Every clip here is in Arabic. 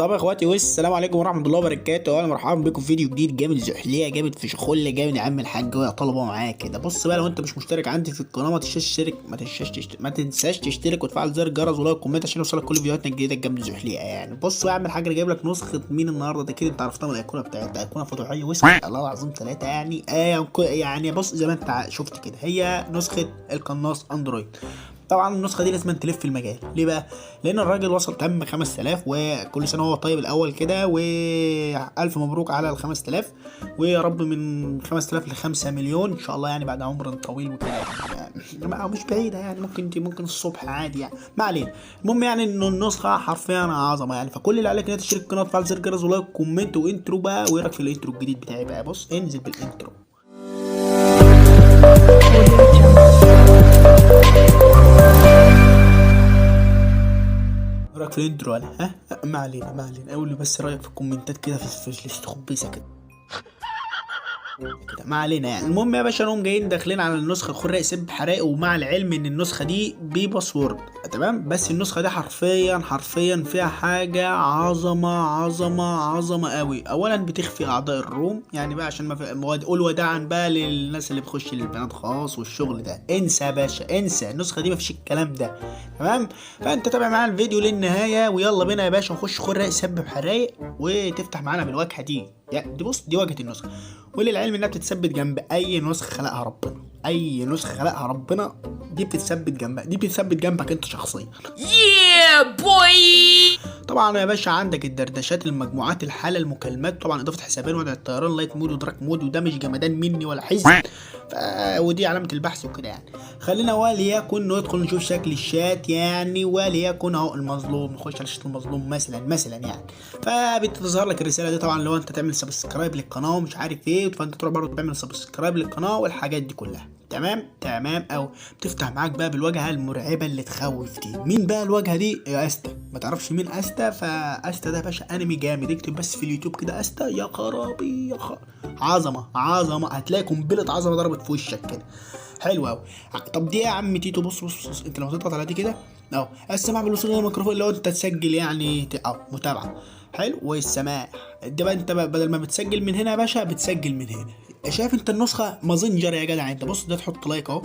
طب يا اخواتي والسلام عليكم ورحمه الله وبركاته، اهلا مرحبا بكم في فيديو جديد جامد زحليه جامد في شخله جامد يا عم الحاج ويا طلبه معاك كده. بص بقى، لو انت مش مشترك عندي في القناه ما تنساش تشترك وتفعل زر الجرس ولايك وكومنت عشان يوصلك كل فيديوهاتنا الجديده الجامد زحليه. يعني بص بقى يا عم الحاج، انا جايب لك نسخه مين النهارده ده كده؟ انت عرفتها من الايقونه بتاعتها، ايقونه فتوحيه واسمع الله العظيم ثلاثه. يعني يعني بص زي ما انت شفت كده، هي نسخه القناص اندرويد. طبعا النسخه دي لازم تلف في المجال. ليه بقى؟ لان الراجل وصل تم 5000، وكل سنه هو طيب الاول كده، والف مبروك على ال 5000، ويا رب من 5000 ل 5 مليون ان شاء الله، يعني بعد عمر طويل وكده. يعني مش بعيده، يعني ممكن الصبح عادي يعني، ما علينا. المهم يعني انه النسخه حرفيا عظمه يعني. فكل اللي عليك ان انت تشترك القناه وتفعل زر الجرس ولايك كومنت وانترو بقى. وايه رايك في الانترو الجديد بتاعي بقى؟ بص انزل بالانترو. رايك في الانترو ولا ما علينا ما علينا. قول لي بس رايك في الكومنتات كده في الاستخبيسه كده. ما علينا يعني. المهم يا باشا، انهم جايين داخلين على النسخه الخرق سب حراق، ومع العلم ان النسخه دي بباسورد تمام، بس النسخه دي حرفيا فيها حاجه عظمه قوي. اولا بتخفي اعضاء الروم، يعني بقى عشان ما قول وداعا بقى للناس اللي بتخش للبنات خاص والشغل ده. انسى يا باشا، انسى النسخه دي، ما فيش الكلام ده تمام. فانت تابع معانا الفيديو للنهايه، ويلا بينا يا باشا نخش خرق سب حراق وتفتح معانا بالواجهه دي. يعني دي بص، دي واجهه النسخه، وللعلم انها بتتثبت جنب اي نسخه خلقها ربنا. اي نسخه خلقها ربنا دي بتتثبت جنبها، دي بتتثبت جنبك انت شخصيا. بوي. طبعا يا باشا عندك الدردشات، المجموعات، الحاله، المكالمات، طبعا اضافه حسابين، وضع الطيران، لايت مود ودراك مود، وده مش جمدان مني ولا حزن. ودي علامه البحث وكده يعني. خلينا وليكن ندخل نشوف شكل الشات يعني، وليكن اهو المظلوم، نخش على شات المظلوم مثلا يعني. فبتظهر لك الرساله دي طبعا لو انت تعمل سبسكرايب للقناه ومش عارف ايه، فانت تروح برضه تعمل سبسكرايب للقناه والحاجات دي كلها. تمام. او بتفتح معاك بقى بالواجهه المرعبه اللي تخوف دي. مين بقى الواجهه دي؟ يا استا. ما تعرفش مين استا؟ فاستا ده يا باشا انمي جامد. اكتب بس في اليوتيوب كده استا، يا خرابي عظمه. هتلاقي قنبله عظمه ضربت في وشك كده. حلو قوي. طب دي ايه يا عم تيتو؟ بص انت لما تضغط على دي كده اهو، السماع بالوصول للميكروفون، لو انت تسجل يعني متابعه. حلو. والسماع ده بقى، انت بقى بدل ما بتسجل من هنا يا باشا بتسجل من هنا. شايف انت النسخه مازنجر يا جدع؟ انت بص، ده تحط لايك اهو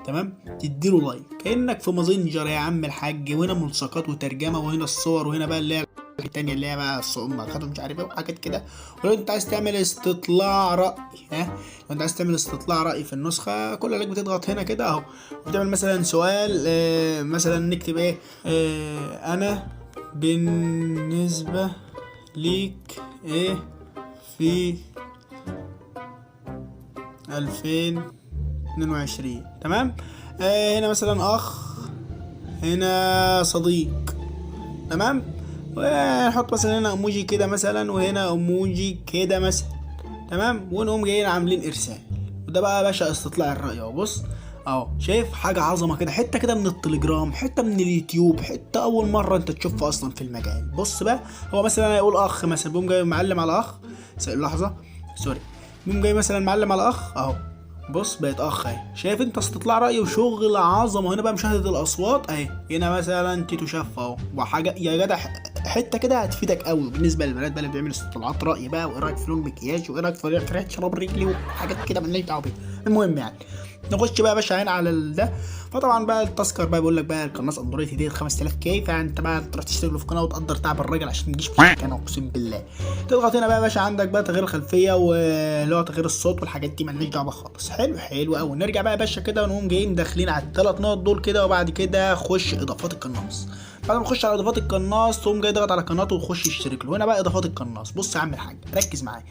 تمام، تديله لايك كانك في مازنجر يا عم الحاج. وهنا ملصقات وترجمه، وهنا الصور، وهنا بقى اللي هي التانية اللي هي بقى ملصقات ومش عارف ايه وحاجات كده. ولو انت عايز تعمل استطلاع راي، لو انت عايز تعمل استطلاع راي في النسخه، كل عليك بتضغط هنا كده اهو، وتعمل مثلا سؤال. مثلا نكتب ايه؟ انا بالنسبه ليك ايه في 2022 تمام. هنا مثلا اخ، هنا صديق تمام. ونحط مثلا هنا ايموجي كده مثلا، وهنا ايموجي كده مثلا تمام. ونقوم جايين عاملين ارسال. وده بقى يا باشا استطلاع الرأي اهو. بص اهو، شايف حاجة عظمة كده، حتة كده من التليجرام، حتة من اليوتيوب، حتة أول مرة أنت تشوفها أصلا في المجال. بص بقى، هو مثلا يقول أخ مثلا، بيقوم جاي معلم على أخ. لحظة سوري، بيقوم جاي مثلا معلم على أخ أهو. بص بقت اخ اهي. شايف انت استطلاع راي وشغل عظمه. هنا بقى مشاهده الاصوات اهي. هنا مثلا تيتو شاف اهو، وحاجه يا جدع حته كده هتفيدك قوي بالنسبه للبنات بقى اللي بيعملوا استطلاعات راي بقى. وايه رايك في لون مكياج، وايه رايك في ريحه شراب رجلي وحاجات كده مالناش دعوه بيها. المهم يعني نخش بقى يا باشا هنا على ده. فطبعا بقى التذكر بقى بيقول لك بقى القناص اندرويد هديه 5000 كي، فانت بقى تروح تشترك له في قناه وتقدر تعب الراجل عشان تجيش في مكانه. اقسم بالله. تضغط هنا بقى يا باشا، عندك بقى تغيير الخلفيه واللي هو تغيير الصوت والحاجات دي مالناش دعوه خالص. حلو قوي. نرجع بقى يا باشا كده ونقوم جايين داخلين على الثلاث نقط دول كده، وبعد كده خش اضافات القناص. بعد ما تخش على اضافات القناص تقوم جاي ضغط على قناته وتخش اشترك له. هنا بقى اضافات القناص. بص يا عم الحاج ركز معايا.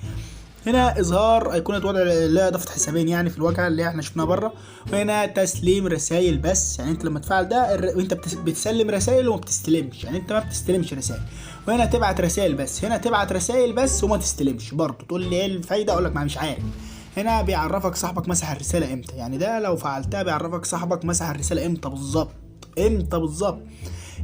هنا اظهار ايقونه وضع اللي هي اضافه حسابين يعني في الواجهه اللي احنا شفناها بره. وهنا تسليم رسائل بس، يعني انت لما تفعل ده وانت بتسلم رسائل وما بتستلمش، يعني انت ما بتستلمش رسائل. وهنا تبعت رسائل بس، هنا تبعت رسائل بس وما تستلمش برضه. تقول لي ايه الفايده؟ اقول لك ما مش عارف. هنا بيعرفك صاحبك مسح الرساله امتى، يعني ده لو فعلتها بيعرفك صاحبك مسح الرساله امتى بالظبط.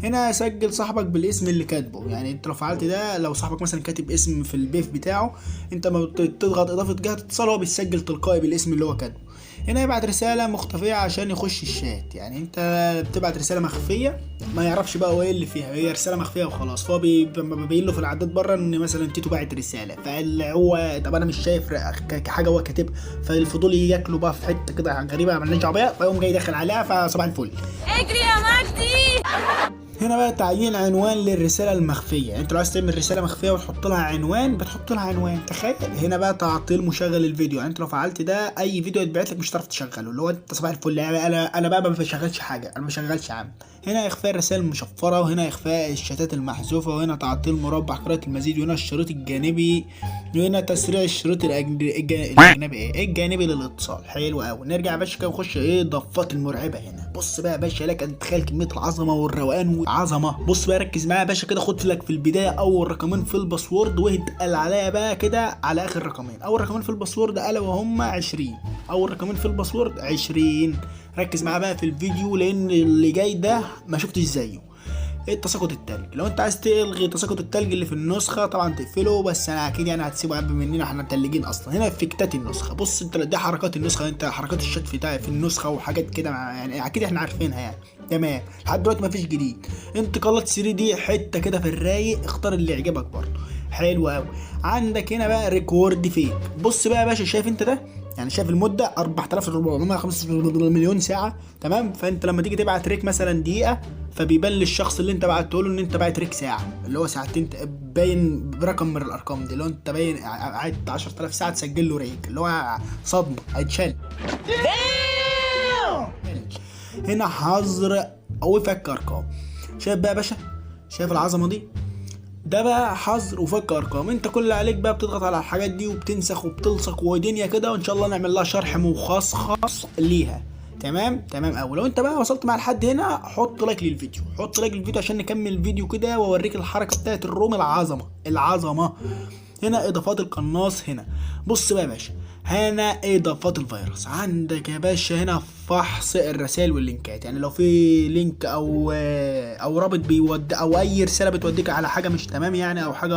هنا سجل صاحبك بالاسم اللي كاتبه، يعني انت لو فعلت ده، لو صاحبك مثلا كاتب اسم في البيف بتاعه، انت ما بتضغط اضافه جهه اتصال هو بيسجل تلقائي بالاسم اللي هو كاتبه. هنا يبعت رساله مختفيه عشان يخش الشات. يعني انت بتبعت رساله مخفيه ما يعرفش بقى هو ايه اللي فيها، هي رساله مخفيه وخلاص. فهو بيبين له في الاعداد بره ان مثلا تيتو باعت رساله، فاللي هو طب انا مش شايف حاجه هو كاتبها، فالفضول ياكله بقى في حته كده غريبه مالناش دعوه بيها، فيقوم جاي داخل عليها. فصباح الفل. اجري يا مجدي. هنا بقى تعيين عنوان للرساله المخفيه. يعني انت لو عايز تعمل رساله مخفيه وتحط لها عنوان بتحط لها عنوان. تخيل. هنا بقى تعطيل مشغل الفيديو. يعني انت لو فعلت ده اي فيديو يتبعت لك مش هتعرف تشغله، اللي هو انت صباح الفل. يعني انا بقى ما بشغلش حاجه، انا ما بشغلش يا عم. هنا اخفاء الرسائل المشفره، وهنا اخفاء الشتات المحذوفه، وهنا تعطيل مربع قراءه المزيد، وهنا الشريط الجانبي، وهنا تسريع الشريط الجانبي للاتصال. حلو قوي. نرجع يا باشا كده ونخش ايه ضفات المرعبه. هنا بص بقى يا باشا، لك ان تتخيل كميه العظمه والروقان والعظمه. بص بقى ركز معايا يا باشا كده، خد لك في البدايه اول رقمين في الباسورد واتقل عليا بقى كده على اخر رقمين. اول رقمين في الباسورد الا وهم 20. اول رقمين في الباسورد 20. ركز معايا بقى في الفيديو لان اللي جاي ده ما شفتش زيه. التساقط التلج. لو انت عايز تلغي تساقط التلج اللي في النسخه طبعا تقفله، بس انا اكيد يعني هتسيبه قبل مننا، احنا متلجين اصلا. هنا افكتات النسخه. بص انت دي حركات النسخه، انت حركات الشات في النسخه وحاجات كده يعني اكيد احنا عارفينها يعني. تمام. لحد دلوقتي مفيش جديد. انتقالات 3 دي حته كده في الرايق، اختار اللي يعجبك برضه. حلو قوي. عندك هنا بقى ريكورد فيك. بص بقى يا باشا، شايف انت ده؟ يعني شايف المده 4475 مليون ساعه. تمام. فانت لما تيجي تبعت ريك مثلا دقيقه، فبيبان للشخص اللي انت بعته له ان انت باعت ريك ساعه، اللي هو ساعتين، باين برقم من الارقام دي. اللي هو انت باين قعدت 10000 ساعه تسجل له ريك، اللي هو صدمه هيتشال. هنا حظر او فك ارقام. شايف بقى يا باشا؟ شايف العظمه دي؟ ده بقى حظر وفك ارقام. انت كل اللي عليك بقى بتضغط على الحاجات دي وبتنسخ وبتلصق ودنيا كده، وان شاء الله نعمل لها شرح مخصص ليها. تمام قوي. لو انت بقى وصلت مع لحد هنا حط لايك للفيديو، حط لايك للفيديو عشان نكمل الفيديو كده واوريك الحركه بتاعت الروم العظمه. هنا اضافات القناص. هنا بص بقى يا باشا، هنا اضافات الفيروس. عندك يا باشا هنا فحص الرسائل واللينكات. يعني لو في لينك او رابط بيود او اي رساله بتوديك على حاجه مش تمام يعني، او حاجه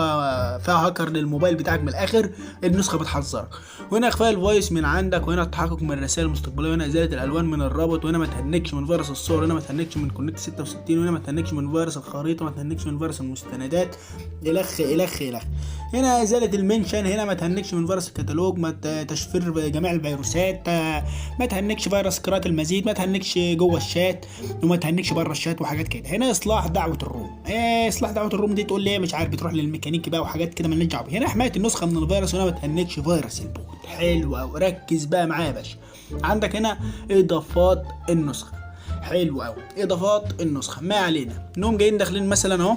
فيها هاكر للموبايل بتاعك من الاخر، النسخه بتحذرك. وهنا اخفاء الفويس من عندك، وهنا التحقق من الرسائل المستقبليه، وهنا ازاله الالوان من الرابط، وهنا ما تهنكش من فيروس الصور، وهنا ما تهنكش من كونكت 66، وهنا ما تهنكش من فيروس الخريطه، وما تهنكش من فيروس المستندات، الخ. هنا ازاله المنشن. هنا ما تهنكش من فيروس الكتالوج، ما تشفير جميع الفيروسات، ما تهنكش فيروس قراءة المزيد، ما تهنكش جوه الشات، وما تهنكش بره الشات وحاجات كده. هنا اصلاح دعوة الروم. اصلاح دعوة الروم دي تقول لي مش عارف، بتروح للميكانيكي بقى وحاجات كده مالناش دعوه. هنا حماية النسخة من الفيروس، وهنا ما تهنكش فيروس البوت. حلو قوي. ركز بقى معايا يا باشا. عندك هنا اضافات النسخة. حلو قوي. اضافات النسخة ما علينا. انهم جايين داخلين مثلا اهو،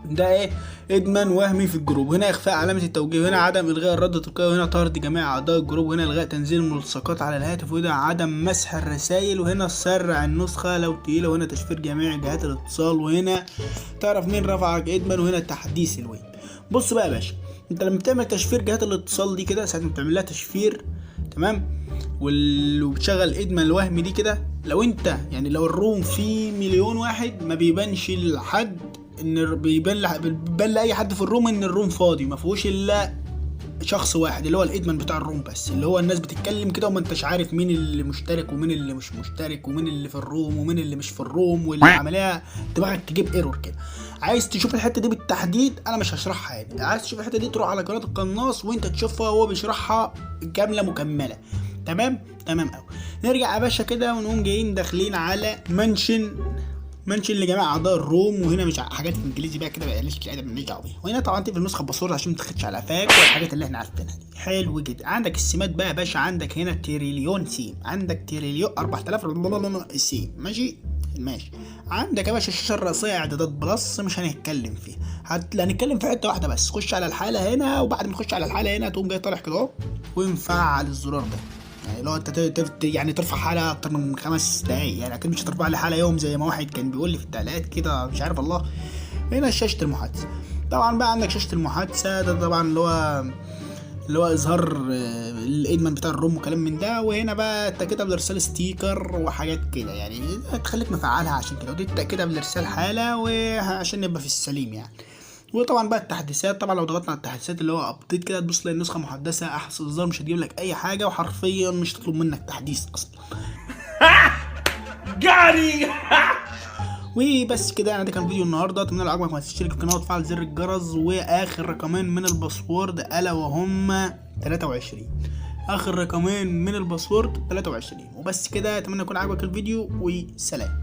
ده ايه؟ ادمان وهمي في الجروب. هنا اخفاء علامه التوجيه، هنا عدم الغاء الرد التلقائي، وهنا طرد جميع اعضاء الجروب، وهنا الغاء تنزيل الملصقات على الهاتف، وهنا عدم مسح الرسائل، وهنا سرع النسخه لو تقيله، وهنا تشفير جميع جهات الاتصال، وهنا تعرف مين رفعك ادمان، وهنا تحديث الويب. بص بقى يا باشا، انت لما بتعمل تشفير جهات الاتصال دي كده، ساعه ما بتعمل لها تشفير تمام، وبتشغل ادمان الوهمي دي كده، لو انت يعني لو الروم فيه مليون واحد ما بيبانش لحد ان بيبان لاي حد في الروم ان الروم فاضي ما فيهوش الا شخص واحد اللي هو الادمن بتاع الروم بس، اللي هو الناس بتتكلم كده وما انتش عارف مين اللي مشترك ومين اللي مش مشترك ومين اللي في الروم ومين اللي مش في الروم، والعمليه دماغك تجيب ايرور كده. عايز تشوف الحته دي بالتحديد انا مش هشرحها يعني، عايز تشوف الحته دي تروح على قناه القناص وانت تشوفها وهو بيشرحها كامله مكمله. تمام قوي. نرجع يا باشا كده ونقوم جايين داخلين على منشن لجميع اعضاء الروم، وهنا مش حاجات في انجليزي بقى كده بقاليش كده ماليش دعوه بيها، وهنا طبعا تقفل النسخه باسورد عشان ما تاخدش على قفاك والحاجات اللي احنا عارفينها دي. حلو جدا. عندك السمات بقى يا باشا، عندك هنا تريليون سيم، عندك تريليون 4000 سيم. ماشي. عندك يا باشا الشاشه الرئيسيه اعدادات بلس مش هنتكلم فيها، هنتكلم في حته واحده بس. خش على الحاله هنا، وبعد ما تخش على الحاله هنا تقوم جاي طالع كده اهو ومفعل الزرار ده. يعني لو انت يعني ترفع حاله اكتر من 5 دقايق، يعني اكيد مش هترفع لي حاله يوم زي ما واحد كان بيقول لي في التعليقات كده مش عارف الله. هنا شاشه المحادثه. طبعا بقى عندك شاشه المحادثه ده طبعا اللي هو اظهار الادمان بتاع الروم وكلام من ده، وهنا بقى التاكيد قبل ارسال ستيكر وحاجات كده، يعني تخليك مفعلها عشان كده، ودي التاكيد قبل ارسال حاله وعشان نبقى في السليم يعني. وطبعا بقى التحديثات، طبعا لو ضغطنا على التحديثات اللي هو ابديت كده تبص تلاقي النسخه محدثه احسن اصدار، مش هتجيب لك اي حاجه وحرفيا مش تطلب منك تحديث اصلا. جاري. وبس كده يعني، ده كان فيديو النهارده. اتمنى لو عجبك ما تشترك في القناه وتفعل زر الجرس. واخر رقمين من الباسورد الا وهم 23. اخر رقمين من الباسورد 23. وبس كده، اتمنى يكون عجبك الفيديو وسلام.